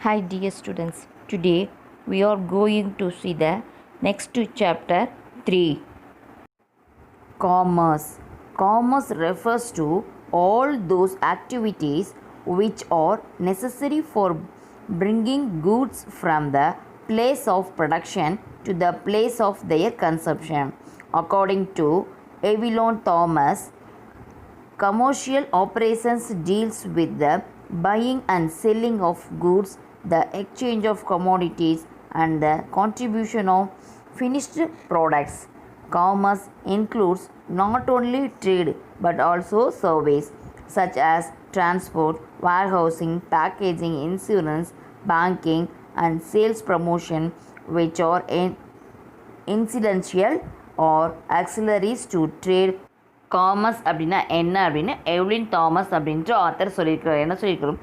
Hi dear students, today we are going to see the next chapter 3. Commerce. Commerce refers to all those activities which are necessary for bringing goods from the place of production to the place of their consumption. According to Evelyn Thomas, commercial operations deals with the buying and selling of goods, the exchange of commodities, and the contribution of finished products. Commerce includes not only trade but also service such as transport, warehousing, packaging, insurance, banking, and sales promotion, which are incidental or auxiliaries to trade. Commerce அப்படின்னா என்ன அப்படின்னு Evelyn Thomas அப்படின்ற author சொல்லியிருக்கிறார். என்ன சொல்லியிருக்கிறோம்?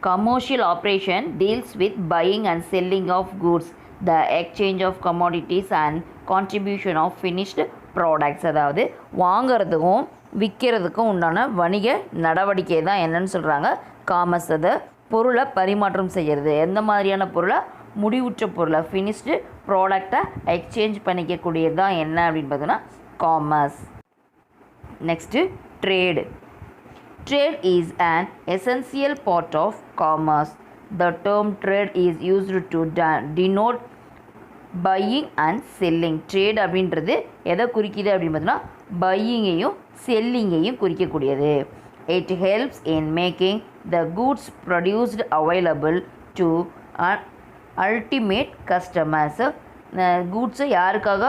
Commercial operation deals with buying and selling of goods, the exchange of commodities and contribution of finished products. அதாவது வாங்கிறதுக்கும் விற்கிறதுக்கும் உண்டான வணிக நடவடிக்கை தான் என்னன்னு சொல்கிறாங்க காமர்ஸ். அதை பொருளை பரிமாற்றம் செய்கிறது. எந்த மாதிரியான பொருளை? முடிவுற்ற பொருளை, ஃபினிஷ்டு ப்ராடக்டை எக்ஸ்சேஞ்ச் பண்ணிக்கக்கூடியது தான் என்ன அப்படின்னு பார்த்தோன்னா commerce. Next, trade. Trade is an essential part of commerce. The term trade is used to denote buying and selling. Trade அப்படின்றது எதை குறிக்குது அப்படின்னு பார்த்தோன்னா பையிங்கையும் செல்லிங்கையும் குறிக்கக்கூடியது. It helps in making the goods produced available to ultimate customers. கூட்ஸை யாருக்காக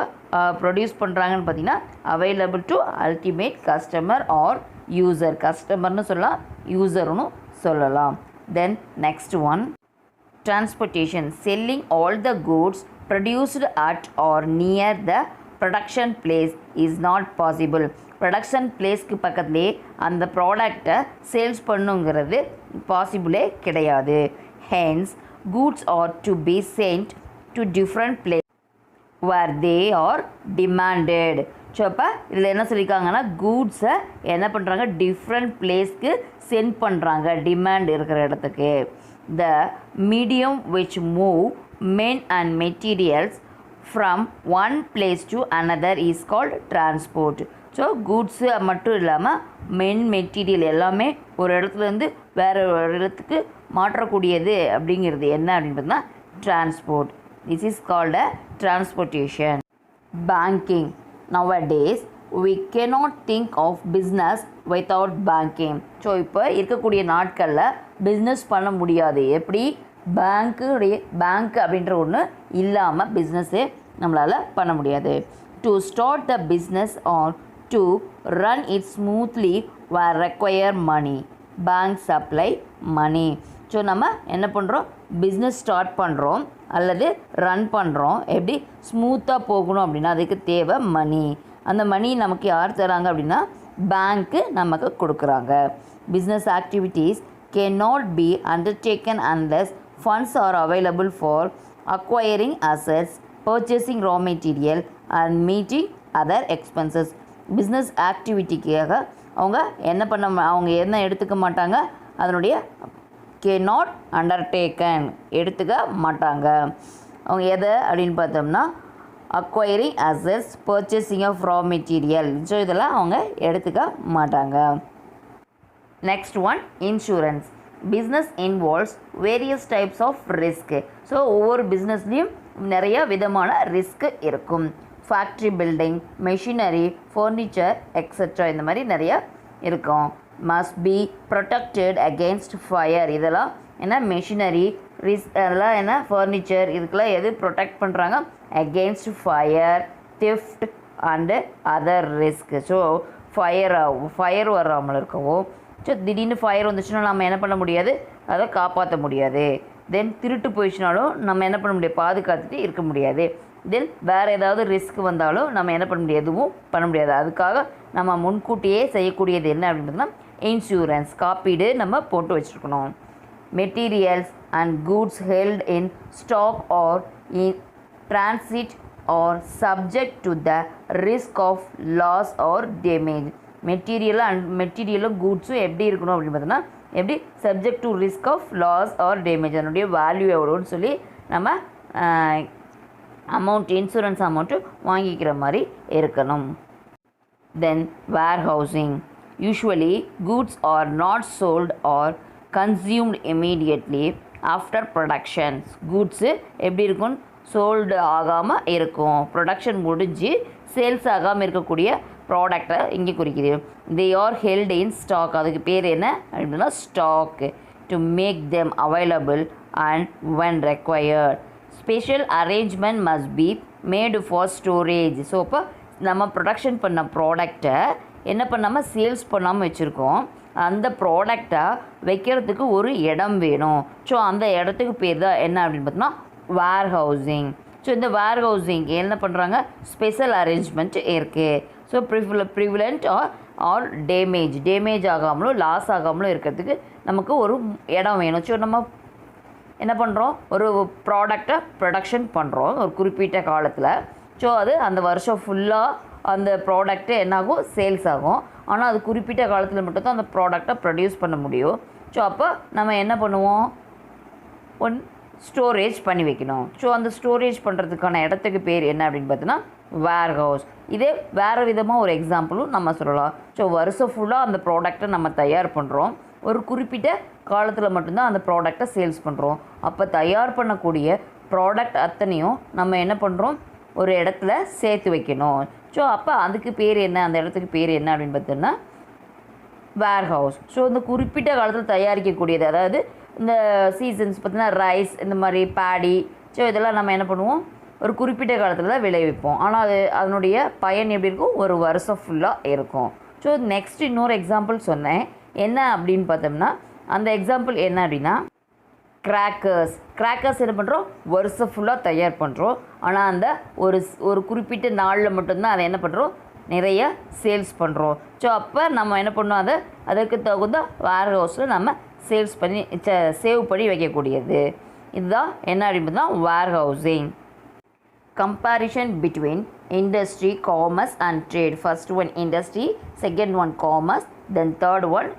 produce பண்ணுறாங்கன்னு பார்த்தீங்கன்னா available to ultimate customer or user. கஸ்டமர்னு சொல்லலாம், யூசர்னு சொல்லலாம். Then next one, transportation. Selling all the goods produced at or near the production place is not possible. Production பிளேஸ்க்கு பக்கத்துலேயே அந்த ப்ராடக்டை சேல்ஸ் பண்ணுங்கிறது பாசிபிளே கிடையாது. Hence goods are to be sent to different place where they are demanded. So அப்போ இதில் என்ன சொல்லியிருக்காங்கன்னா கூட்ஸை என்ன பண்ணுறாங்க, டிஃப்ரெண்ட் பிளேஸ்க்கு சென்ட் பண்ணுறாங்க டிமாண்ட் இருக்கிற இடத்துக்கு. த medium which move men and materials from one place to another is called transport. So goods மட்டும் இல்லாமல் மென் மெட்டீரியல் எல்லாமே ஒரு இடத்துலேருந்து வேறு ஒரு இடத்துக்கு மாற்றக்கூடியது அப்படிங்கிறது என்ன அப்படின்னு பார்த்தீங்கன்னா transport. This is called a transportation. Banking. Nowadays, we cannot think of business without banking. So இப்போ இருக்கக்கூடிய நாட்களில் பிஸ்னஸ் பண்ண முடியாது. எப்படி? பேங்க் அப்படின்ற ஒன்று இல்லாமல் பிஸ்னஸே நம்மளால் பண்ண முடியாது. To start the business or to run it smoothly where require money. Bank supply money. So நம்ம என்ன பண்ணுறோம், பிஸ்னஸ் ஸ்டார்ட் பண்ணுறோம் அல்லது ரன் பண்ணுறோம். எப்படி ஸ்மூத்தாக போகணும் அப்படின்னா அதுக்கு தேவை மணி. அந்த மணி நமக்கு யார் தராங்க அப்படின்னா பேங்க்கு நமக்கு கொடுக்குறாங்க. Business activities can not be undertaken unless funds are available for acquiring assets, purchasing raw material and meeting other expenses. Business ஆக்டிவிட்டிக்காக அவங்க என்ன எடுத்துக்க மாட்டாங்க, அதனுடைய cannot undertaken எடுத்துக்க மாட்டாங்க. அவங்க எதை அப்படின்னு பார்த்தோம்னா acquiring assets, purchasing of raw material. So இதெல்லாம் அவங்க எடுத்துக்க மாட்டாங்க. Next one, insurance. Business involves various types of risk. So ஒவ்வொரு பிஸ்னஸ்லேயும் நிறைய விதமான ரிஸ்க் இருக்கும். Factory building, machinery, furniture extra இந்த மாதிரி நிறைய இருக்கும். must be protected against fire. இதெல்லாம் என்ன, மெஷினரி அதெல்லாம் என்ன, ஃபர்னிச்சர், இதுக்கெல்லாம் எது ப்ரொடெக்ட் பண்ணுறாங்க? Against fire, theft and other risk. So fire வராமல் இருக்கவும். ஸோ திடீர்னு ஃபயர் வந்துச்சுன்னா நம்ம என்ன பண்ண முடியாது, அதை காப்பாற்ற முடியாது. தென் திருட்டு போயிடுச்சுனாலும் நம்ம என்ன பண்ண முடியாது, பாதுகாத்துட்டு இருக்க முடியாது. தென் வேறு ஏதாவது ரிஸ்க் வந்தாலும் நம்ம என்ன பண்ண முடியாது, எதுவும் பண்ண முடியாது. அதுக்காக நம்ம முன்கூட்டியே செய்யக்கூடியது என்ன அப்படின்றதுனா இன்சூரன்ஸ், காப்பீடு நம்ம போட்டு வச்சுருக்கணும். Materials and goods held in stock or in transit or subject to the risk of loss or damage. மெட்டீரியலும் கூட்ஸும் எப்படி இருக்கணும் அப்படின்னு பார்த்தோன்னா எப்படி subject to risk of loss or damage, அதனுடைய வேல்யூ எவ்வளோன்னு சொல்லி நம்ம அமௌண்ட் இன்சூரன்ஸ் அமௌண்ட்டு வாங்கிக்கிற மாதிரி இருக்கணும். தென் warehousing. Usually goods are not sold or consumed immediately after production. goods எப்படி இருக்கும், சோல்டு ஆகாமல் இருக்கும், ப்ரொடக்ஷன் முடிஞ்சு சேல்ஸ் ஆகாமல் இருக்கக்கூடிய ப்ராடக்டை இங்கே குறிக்குது. they are held in stock, அதுக்கு பேர் என்ன அப்படின்னா stock, to make them available and when required. special arrangement must be made for storage. So இப்போ நம்ம ப்ரொடக்ஷன் பண்ண ப்ராடக்டை என்ன பண்ணாமல் சேல்ஸ் பண்ணாமல் வச்சுருக்கோம், அந்த ப்ராடக்டை வைக்கிறதுக்கு ஒரு இடம் வேணும். ஸோ அந்த இடத்துக்கு பேர் தான் என்ன அப்படின்னு பார்த்தோம்னா வேர்ஹவுசிங். ஸோ இந்த வேர்ஹவுசிங்க்கு என்ன பண்ணுறாங்க, ஸ்பெஷல் அரேஞ்ச்மெண்ட் இருக்குது. ஸோ ப்ரிவிலண்ட் ஆர் டேமேஜ் ஆகாமலும் லாஸ் ஆகாமலும் இருக்கிறதுக்கு நமக்கு ஒரு இடம் வேணும். ஸோ நம்ம என்ன பண்ணுறோம், ஒரு ப்ராடக்டை ப்ரொடக்ஷன் பண்ணுறோம் ஒரு குறிப்பிட்ட காலத்தில். ஸோ அது அந்த வருஷம் ஃபுல்லாக அந்த ப்ராடக்ட்டு என்னாகும், சேல்ஸ் ஆகும். ஆனால் அது குறிப்பிட்ட காலத்தில் மட்டும்தான் அந்த ப்ராடக்டை ப்ரொடியூஸ் பண்ண முடியும். ஸோ அப்போ நம்ம என்ன பண்ணுவோம், ஸ்டோரேஜ் பண்ணி வைக்கணும். ஸோ அந்த ஸ்டோரேஜ் பண்ணுறதுக்கான இடத்துக்கு பேர் என்ன அப்படின்னு பார்த்தோன்னா வேர்ஹவுஸ். இதே வேறு விதமாக ஒரு எக்ஸாம்பிளும் நம்ம சொல்லலாம். ஸோ வருஷம் ஃபுல்லாக அந்த ப்ராடக்டை நம்ம தயார் பண்ணுறோம், ஒரு குறிப்பிட்ட காலத்தில் மட்டும்தான் அந்த ப்ராடக்டை சேல்ஸ் பண்ணுறோம். அப்போ தயார் பண்ணக்கூடிய ப்ராடக்ட் அத்தனையும் நம்ம என்ன பண்ணுறோம், ஒரு இடத்துல சேர்த்து வைக்கணும். ஸோ அப்போ அதுக்கு பேர் என்ன, அந்த இடத்துக்கு பேர் என்ன அப்படின்னு பார்த்தோன்னா வேர்ஹவுஸ். ஸோ இந்த குறிப்பிட்ட காலத்தில் தயாரிக்கக்கூடியது, அதாவது இந்த சீசன்ஸ் பார்த்திங்கன்னா ரைஸ், இந்த மாதிரி பேடி, ஸோ இதெல்லாம் நம்ம என்ன பண்ணுவோம், ஒரு குறிப்பிட்ட காலத்தில் தான் விளைவிப்போம். ஆனால் அதனுடைய பயன் எப்படி இருக்கும், ஒரு வருஷம் ஃபுல்லாக இருக்கும். ஸோ நெக்ஸ்ட் இன்னொரு எக்ஸாம்பிள் சொன்னேன், என்ன அப்படின்னு பார்த்தோம்னா அந்த எக்ஸாம்பிள் என்ன அப்படின்னா கிராக்கர்ஸ் என்ன பண்ணுறோம், வருஷம் ஃபுல்லாக தயார் பண்ணுறோம். ஆனால் அந்த ஒரு குறிப்பிட்ட நாளில் மட்டும்தான் அதை என்ன பண்ணுறோம், நிறைய சேல்ஸ் பண்ணுறோம். ஸோ அப்போ நம்ம என்ன பண்ணோம், அதற்கு தகுந்த வேர்ஹவுஸில் நம்ம சேல்ஸ் பண்ணி சேவ் பண்ணி வைக்கக்கூடியது. இதுதான் என்ன அப்படின்னு தான் warehousing. Comparison between industry, commerce and trade. First one industry, second one commerce, then third one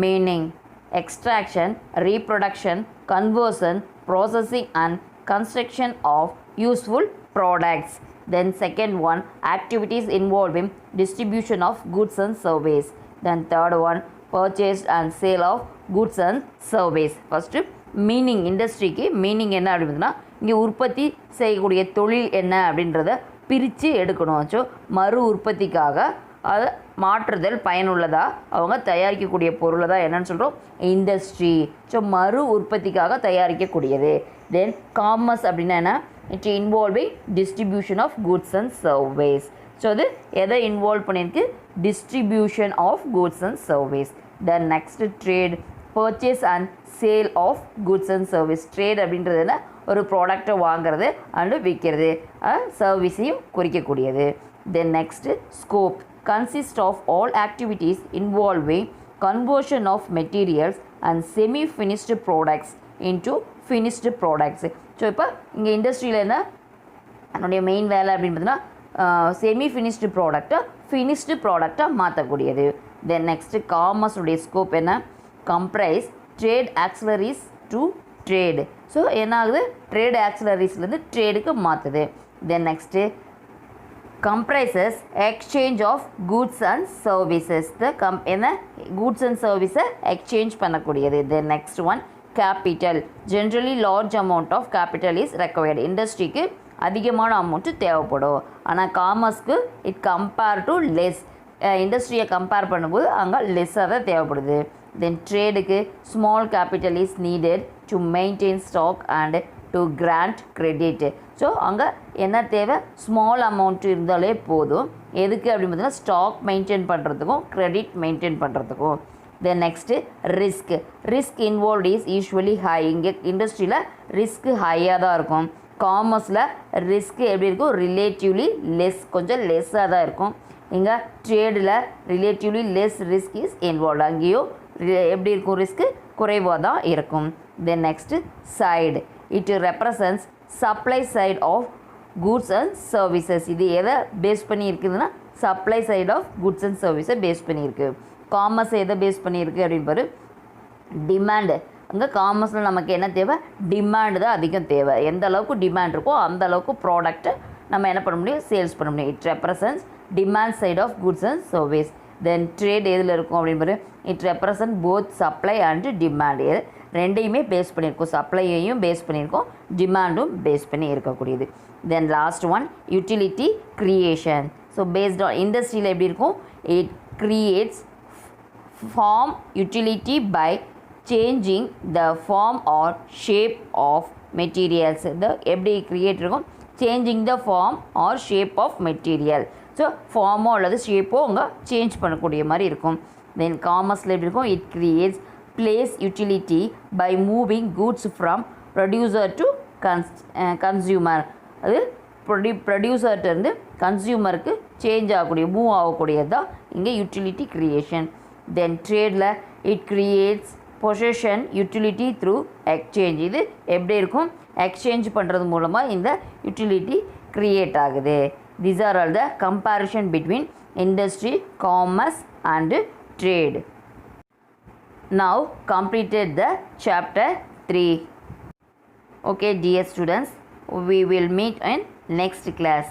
meaning. extraction, reproduction, conversion, processing and construction of useful products. Then second one, activities involving distribution of goods and service. Then third one, purchase and sale of goods and service. First meaning, இண்டஸ்ட்ரிக்கு meaning என்ன அப்படின்னா இங்கே உற்பத்தி செய்யக்கூடிய தொழில் என்ன அப்படின்றத பிரித்து எடுக்கணும். ஸோ மறு உற்பத்திக்காக அதை மாற்றுதல் பயனுள்ளதாக அவங்க தயாரிக்கக்கூடிய பொருளை தான் என்னன்னு சொல்கிறோம், இண்டஸ்ட்ரி. ஸோ மறு உற்பத்திக்காக தயாரிக்கக்கூடியது. தென் காமர்ஸ் அப்படின்னா என்ன, it involving distribution of goods and service. So அது எதை இன்வால்வ் பண்ணியிருக்கு, distribution of goods and service. Then next trade, purchase and sale of goods and service. Trade அப்படின்றது என்ன, ஒரு ப்ராடக்டை வாங்குறது அண்டு விற்கிறது, சர்வீஸையும் குறிக்கக்கூடியது. Then next scope, consist of all activities involving conversion of materials and semi-finished products into finished products. So இப்போ இங்கே இண்டஸ்ட்ரியில் என்ன அதனுடைய மெயின் வேலை அப்படின்னு பார்த்தீங்கன்னா செமி ஃபினிஷ்டு ப்ராடக்டை ஃபினிஷ்டு ப்ராடக்டாக மாற்றக்கூடியது. தென் நெக்ஸ்ட்டு காமர்ஸுடைய ஸ்கோப் என்ன, comprise trade auxiliaries to trade. So என்ன ஆகுது, ட்ரேட் ஆக்சிலரிஸ்லேருந்து ட்ரேடுக்கு மாற்றுது. Then next comprises exchange of goods and services. என்ன goods and services exchange பண்ணக்கூடியது. Then next one, capital. Generally large amount of capital is required. இண்டஸ்ட்ரிக்கு அதிகமான அமௌண்ட்டு தேவைப்படும். ஆனால் காமர்ஸ்க்கு இட் கம்பேர் டு லெஸ், இண்டஸ்ட்ரியை கம்பேர் பண்ணும்போது அங்கே லெஸ்ஸாக தான் தேவைப்படுது. தென் ட்ரேடுக்கு small capital is needed to maintain stock and to grant credit. So அங்கே என்ன தேவை, ஸ்மால் அமௌண்ட் இருந்தாலே போதும். எதுக்கு அப்படின்னு பார்த்தீங்கன்னா ஸ்டாக் மெயின்டைன் பண்ணுறதுக்கும் கிரெடிட் மெயின்டைன் பண்ணுறதுக்கும். Then next risk involve is usually high. இங்கே இண்டஸ்ட்ரியில் ரிஸ்க்கு ஹையாக தான் இருக்கும். காமர்ஸில் ரிஸ்க்கு எப்படி இருக்கும், ரிலேட்டிவ்லி லெஸ், கொஞ்சம் லெஸ்ஸாக தான் இருக்கும். இங்கே ட்ரேடில் relatively less risk is involve, அங்கேயும் எப்படி இருக்கும், ரிஸ்க்கு குறைவாக தான் இருக்கும். Then next side, it represents supply side of goods and services. இது எதை பேஸ் பண்ணி இருக்குதுன்னா supply side of goods and சர்வீஸை பேஸ் பண்ணியிருக்கு. காமர்ஸ் எதை பேஸ் பண்ணியிருக்கு அப்படின்னு பாரு, டிமாண்டு அங்கே காமர்ஸில் நமக்கு என்ன தேவை, டிமாண்டு தான் அதிகம் தேவை. எந்த அளவுக்கு டிமாண்ட் இருக்கோ அந்த அளவுக்கு ப்ராடக்ட்டை நம்ம என்ன பண்ண முடியும், சேல்ஸ் பண்ண முடியும். It represents demand side of goods and service. Then trade எதில் இருக்கும் அப்படின்னு it represent both supply and demand. ரெண்டையுமே பேஸ் பண்ணியிருக்கோம், சப்ளையையும் பேஸ் பண்ணியிருக்கோம், டிமாண்டும் பேஸ் பண்ணி இருக்கக்கூடியது. Then last one utility creation. So based on இண்டஸ்ட்ரியில் எப்படி இருக்கும், it creates form utility by changing the form or shape of materials. இந்த எப்படி கிரியேட் இருக்கும், changing the form or shape of material. So ஃபார்மோ அல்லது ஷேப்போ அங்கே சேஞ்ச் பண்ணக்கூடிய மாதிரி இருக்கும். தென் காமர்ஸில் எப்படி இருக்கும், it creates place utility by moving goods from producer to consumer. அது ப்ரொடியூசர்கிட்டருந்து கன்சியூமருக்கு சேஞ்ச் ஆகக்கூடிய, மூவ் ஆகக்கூடியது தான் இங்கே யூட்டிலிட்டி கிரியேஷன். தென் ட்ரேடில் it creates possession utility through exchange. இது எப்படி இருக்கும், எக்ஸ்சேஞ்ச் பண்ணுறது மூலமாக இந்த யூட்டிலிட்டி க்ரியேட் ஆகுது. These are all the comparison between industry, commerce and trade. Now completed the chapter 3. Okay dear students, we will meet in next class.